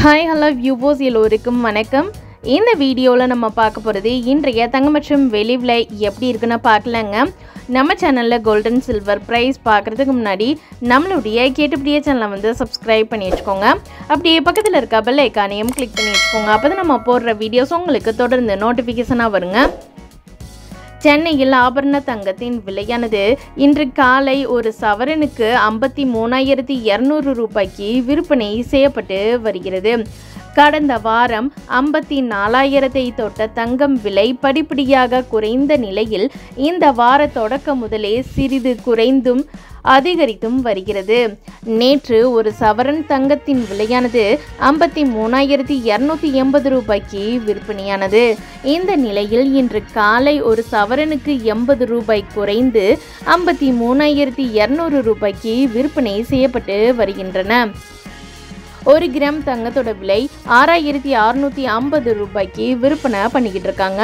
Hi hello viewers எல்லோருக்கும் வணக்கம். இந்த வீடியோவில் நம்ம பார்க்க போகிறது இன்றைய தங்கம் மற்றும் வெள்ளி விலை எப்படி இருக்குன்னு பார்க்கலாங்க. நம்ம சேனலில் கோல்டன் சில்வர் ப்ரைஸ் பார்க்குறதுக்கு முன்னாடி நம்மளுடைய கேட்டுப்படியே சேனலை வந்து சப்ஸ்கிரைப் பண்ணி வச்சுக்கோங்க. அப்படியே பக்கத்தில் இருக்க பெல் ஐக்கானையும் கிளிக் பண்ணி வச்சுக்கோங்க. அப்போ தான் நம்ம போடுற வீடியோஸ் உங்களுக்கு தொடர்ந்து நோட்டிஃபிகேஷனாக வருங்க. சென்னையில் ஆபரண தங்கத்தின் விலையானது இன்று காலை ஒரு சவரனுக்கு 53,200 ரூபாய்க்கு விற்பனை செய்யப்பட்டு வருகிறது. கடந்த வாரம் 54,000 தொட்ட தங்கம் விலை படிப்படியாக குறைந்த நிலையில் இந்த வார தொடக்க முதலே சிறிது குறைந்தும் அதிகரித்தும் வருகிறது. நேற்று ஒரு சவரன் தங்கத்தின் விலையானது 53,280 ரூபாய்க்கு விற்பனையானது. இந்த நிலையில் இன்று காலை ஒரு சவரனுக்கு 80 ரூபாய் குறைந்து 53,200 ரூபாய்க்கு விற்பனை செய்யப்பட்டு வருகின்றன. 1 கிராம் தங்கத்தோட விலை 6,650 ரூபாய்க்கு விற்பனை பண்ணிக்கிட்டு இருக்காங்க.